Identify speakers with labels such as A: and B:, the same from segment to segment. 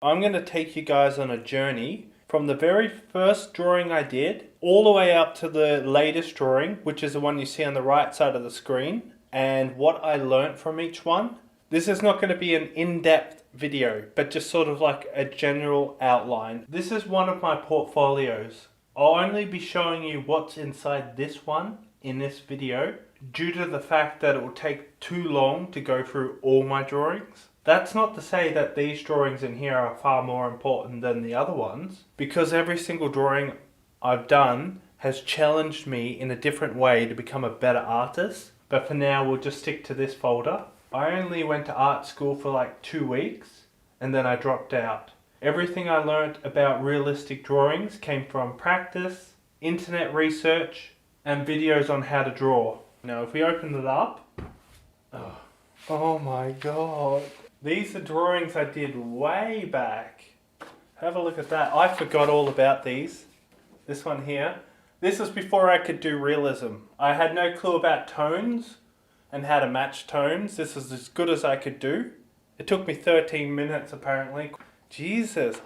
A: I'm going to take you guys on a journey from the very first drawing I did all the way up to the latest drawing, which is the one you see on the right side of the screen, and what I learnt from each one. This is not going to be an in-depth video, but just sort of like a general outline. This is one of my portfolios. I'll only be showing you what's inside this one in this video due to the fact that it will take too long to go through all my drawings. That's not to say that these drawings in here are far more important than the other ones, because every single drawing I've done has challenged me in a different way to become a better artist. But for now, we'll just stick to this folder. I only went to art school for like 2 weeks and then I dropped out. Everything I learnt about realistic drawings came from practice, internet research, and videos on how to draw. Now, if we open it up, oh my god. These are drawings I did way back. Have a look at that. I forgot all about these. This one here. This was before I could do realism. I had no clue about tones and how to match tones. This was as good as I could do. It took me 13 minutes apparently. Jesus,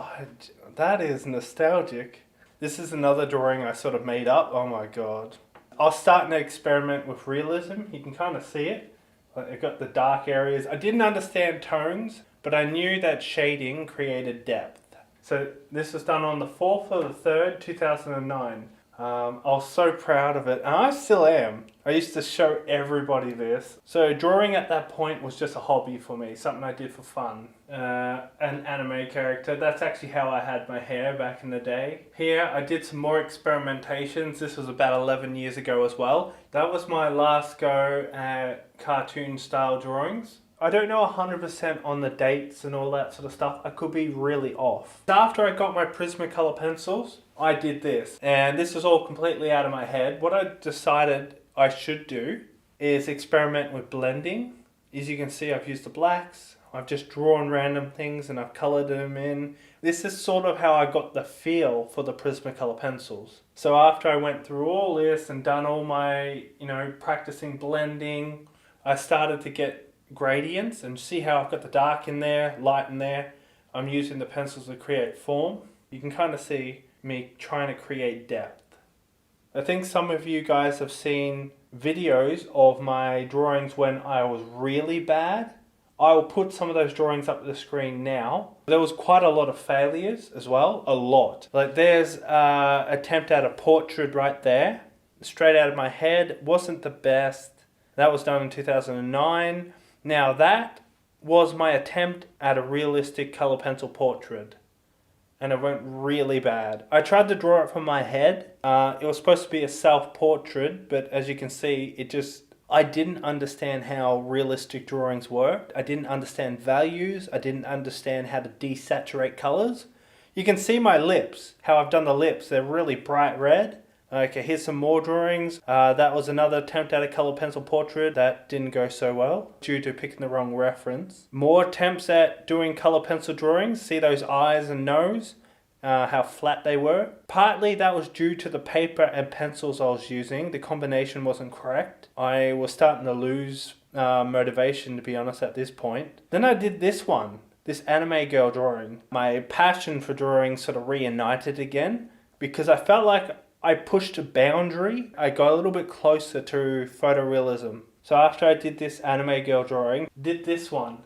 A: that is nostalgic. This is another drawing I sort of made up. Oh my god. I was starting to experiment with realism. You can kind of see it. I got the dark areas. I didn't understand tones, but I knew that shading created depth. So this was done on the 4th of the 3rd, 2009. I was so proud of it, and I still am. I used to show everybody this. So drawing at that point was just a hobby for me, something I did for fun. An anime character, that's actually how I had my hair back in the day. Here I did some more experimentations. This was about 11 years ago as well. That was my last go at cartoon style drawings. I don't know 100% on the dates and all that sort of stuff. I could be really off. After I got my Prismacolor pencils, I did this. And this is all completely out of my head. What I decided I should do is experiment with blending. As you can see, I've used the blacks. I've just drawn random things and I've colored them in. This is sort of how I got the feel for the Prismacolor pencils. So after I went through all this and done all my, practicing blending, I started to get gradients and see how I've got the dark in there, light in there. I'm using the pencils to create form. You can kind of see me trying to create depth. I think some of you guys have seen videos of my drawings when I was really bad. I will put some of those drawings up the screen now. There was quite a lot of failures as well, a lot. Like there's an attempt at a portrait right there, straight out of my head. Wasn't the best. That was done in 2009. Now that was my attempt at a realistic color pencil portrait, and it went really bad. I tried to draw it from my head. It was supposed to be a self-portrait, but as you can see, I didn't understand how realistic drawings worked. I didn't understand values. I didn't understand how to desaturate colors. You can see my lips, how I've done the lips. They're really bright red. Okay, here's some more drawings. That was another attempt at a color pencil portrait. That didn't go so well due to picking the wrong reference. More attempts at doing color pencil drawings. See those eyes and nose? How flat they were. Partly that was due to the paper and pencils I was using. The combination wasn't correct. I was starting to lose motivation, to be honest, at this point. Then I did this one, this anime girl drawing. My passion for drawing sort of reunited again because I felt like I pushed a boundary. I got a little bit closer to photorealism. So after I did this anime girl drawing, did this one.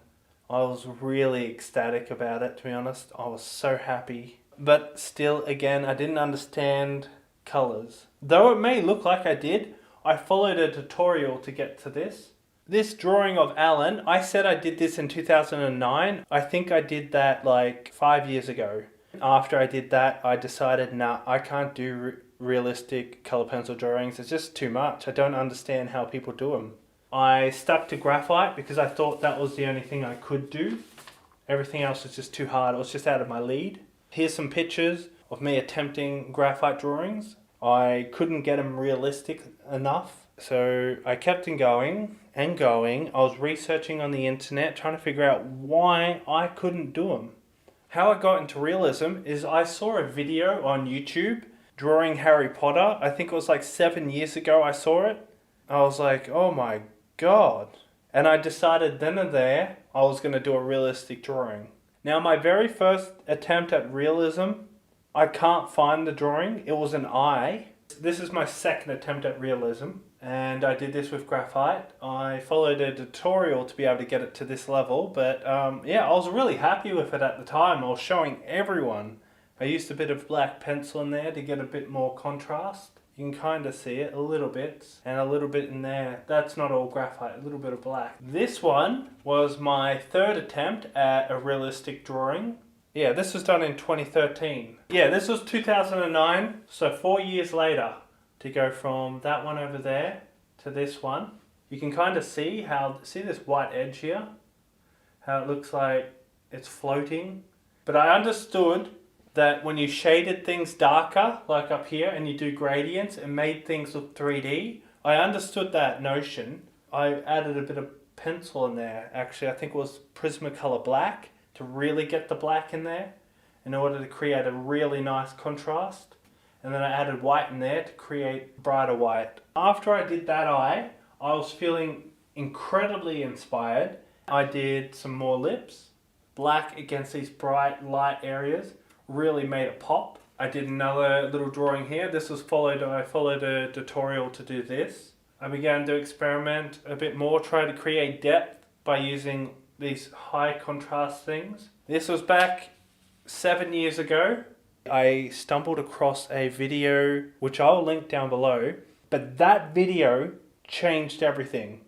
A: I was really ecstatic about it, to be honest. I was so happy. But still, again, I didn't understand colors. Though it may look like I did, I followed a tutorial to get to this. This drawing of Alan, I said I did this in 2009. I think I did that like 5 years ago. After I did that, I decided, nah, I can't do realistic color pencil drawings. It's just too much. I don't understand how people do them. I stuck to graphite because I thought that was the only thing I could do. Everything else was just too hard. It was just out of my league. Here's some pictures of me attempting graphite drawings. I couldn't get them realistic enough, so I kept on going and going. I was researching on the internet, trying to figure out why I couldn't do them. How I got into realism is I saw a video on YouTube drawing Harry Potter. I think it was like 7 years ago I saw it. I was like, oh my god. And I decided then and there I was going to do a realistic drawing. Now my very first attempt at realism, I can't find the drawing. It was an eye. This is my second attempt at realism, and I did this with graphite. I followed a tutorial to be able to get it to this level, but yeah, I was really happy with it at the time. I was showing everyone. I used a bit of black pencil in there to get a bit more contrast. You can kind of see it a little bit, and a little bit in there. That's not all graphite, a little bit of black. This one was my third attempt at a realistic drawing. Yeah, this was done in 2013. Yeah, this was 2009, so 4 years later, to go from that one over there to this one. You can kind of see see this white edge here? How it looks like it's floating. But I understood that when you shaded things darker, like up here, and you do gradients, it made things look 3D. I understood that notion. I added a bit of pencil in there. Actually, I think it was Prismacolor black to really get the black in there in order to create a really nice contrast. And then I added white in there to create brighter white. After I did that eye, I was feeling incredibly inspired. I did some more lips, black against these bright light areas. Really made it pop. I did another little drawing here. I followed a tutorial to do this. I began to experiment a bit more, try to create depth by using these high contrast things. This was back 7 years ago. I stumbled across a video, which I'll link down below, but that video changed everything.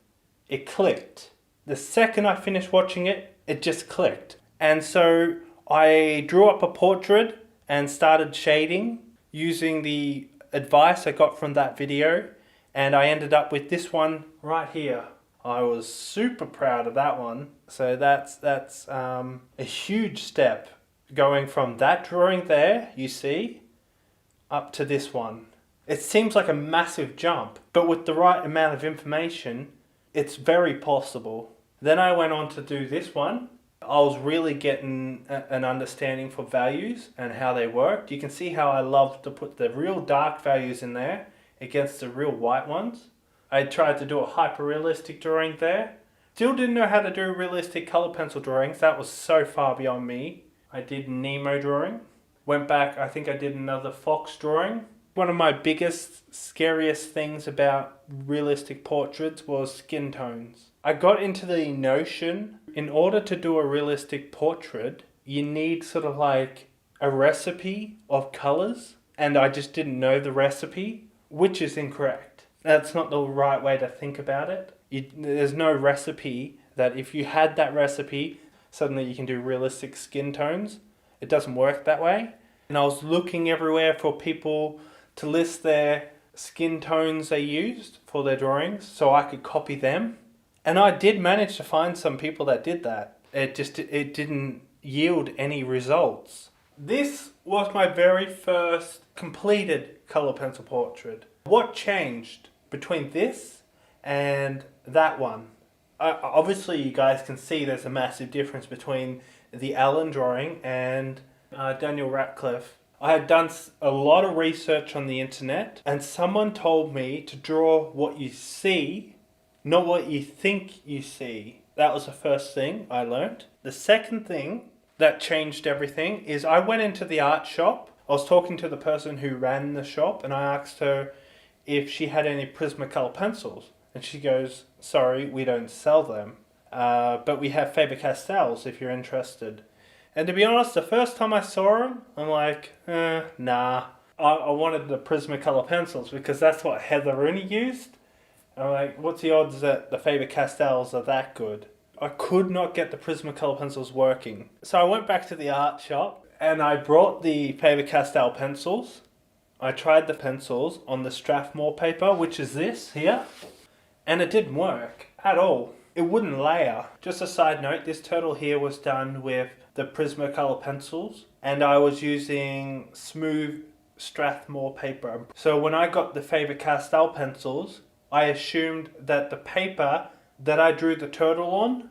A: It clicked. The second I finished watching it, it just clicked. And so I drew up a portrait and started shading using the advice I got from that video, and I ended up with this one right here. I was super proud of that one. So that's a huge step going from that drawing there, you see, up to this one. It seems like a massive jump, but with the right amount of information, it's very possible. Then I went on to do this one. I was really getting an understanding for values and how they worked. You can see how I love to put the real dark values in there against the real white ones. I tried to do a hyper-realistic drawing there. Still didn't know how to do realistic color pencil drawings. That was so far beyond me. I did Nemo drawing. Went back, I think I did another fox drawing. One of my biggest, scariest things about realistic portraits was skin tones. I got into the notion, in order to do a realistic portrait, you need sort of like a recipe of colors, and I just didn't know the recipe, which is incorrect. That's not the right way to think about it. There's no recipe that if you had that recipe, suddenly you can do realistic skin tones. It doesn't work that way. And I was looking everywhere for people to list their skin tones they used for their drawings so I could copy them. And I did manage to find some people that did that. It didn't yield any results. This was my very first completed color pencil portrait. What changed between this and that one? Obviously you guys can see there's a massive difference between the Alan drawing and Daniel Radcliffe. I had done a lot of research on the internet, and someone told me to draw what you see, not what you think you see. That was the first thing I learned. The second thing that changed everything is I went into the art shop. I was talking to the person who ran the shop, and I asked her if she had any Prismacolor pencils. And she goes, sorry, we don't sell them. But we have Faber-Castells if you're interested. And to be honest, the first time I saw them, I'm like, nah. I wanted the Prismacolor pencils because that's what Heather Rooney used. I'm like, what's the odds that the Faber-Castells are that good? I could not get the Prismacolor pencils working. So I went back to the art shop and I brought the Faber-Castell pencils. I tried the pencils on the Strathmore paper, which is this here. And it didn't work at all. It wouldn't layer. Just a side note, this turtle here was done with the Prismacolor pencils, and I was using smooth Strathmore paper. So when I got the Faber-Castell pencils, I assumed that the paper that I drew the turtle on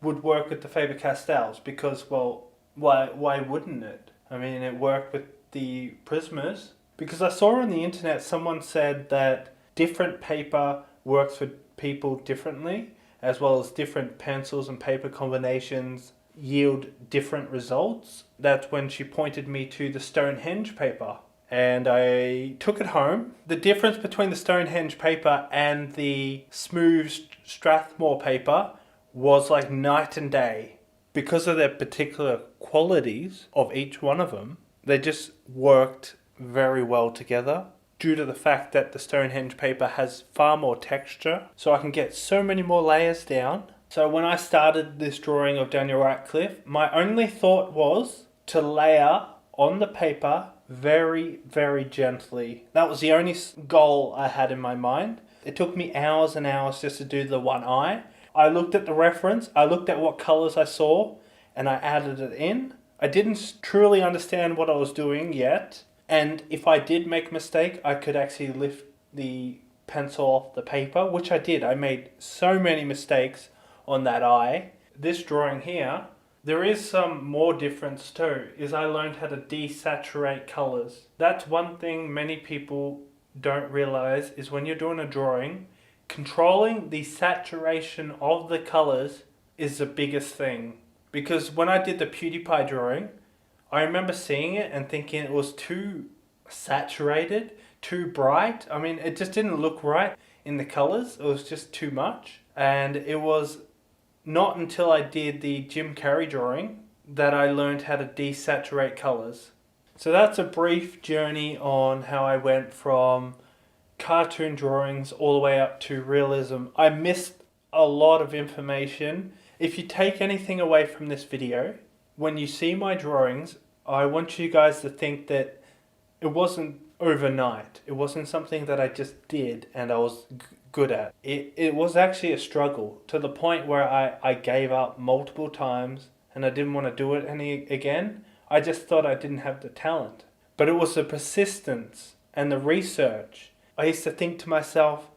A: would work with the Faber-Castells because, well, why wouldn't it? I mean, it worked with the Prismas. Because I saw on the internet someone said that different paper works for people differently, as well as different pencils and paper combinations yield different results. That's when she pointed me to the Stonehenge paper. And I took it home. The difference between the Stonehenge paper and the smooth Strathmore paper was like night and day. Because of their particular qualities of each one of them, they just worked very well together. Due to the fact that the Stonehenge paper has far more texture, so I can get so many more layers down. So when I started this drawing of Daniel Radcliffe, my only thought was to layer on the paper very, very gently. That was the only goal I had in my mind. It took me hours and hours just to do the one eye. I looked at the reference, I looked at what colors I saw, and I added it in. I didn't truly understand what I was doing yet. And if I did make a mistake, I could actually lift the pencil off the paper, which I did. I made so many mistakes on that eye. This drawing here, there is some more difference too, is I learned how to desaturate colors. That's one thing many people don't realize, is when you're doing a drawing, controlling the saturation of the colors is the biggest thing. Because when I did the PewDiePie drawing, I remember seeing it and thinking it was too saturated, too bright. I mean, it just didn't look right in the colors. It was just too much. And it was not until I did the Jim Carrey drawing that I learned how to desaturate colors. So that's a brief journey on how I went from cartoon drawings all the way up to realism. I missed a lot of information. If you take anything away from this video, when you see my drawings, I want you guys to think that it wasn't overnight. It wasn't something that I just did and I was good at. It was actually a struggle to the point where I gave up multiple times and I didn't want to do it again. I just thought I didn't have the talent. But it was the persistence and the research. I used to think to myself,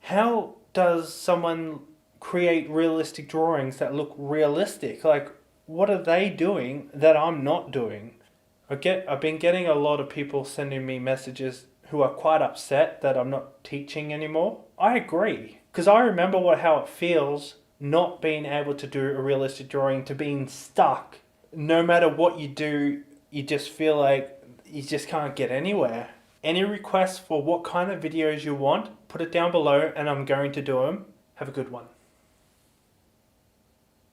A: how does someone create realistic drawings that look realistic? Like, what are they doing that I'm not doing? I've been getting a lot of people sending me messages who are quite upset that I'm not teaching anymore. I agree, because I remember how it feels not being able to do a realistic drawing, to being stuck. No matter what you do, you just feel like you just can't get anywhere. Any requests for what kind of videos you want, put it down below and I'm going to do them. Have a good one.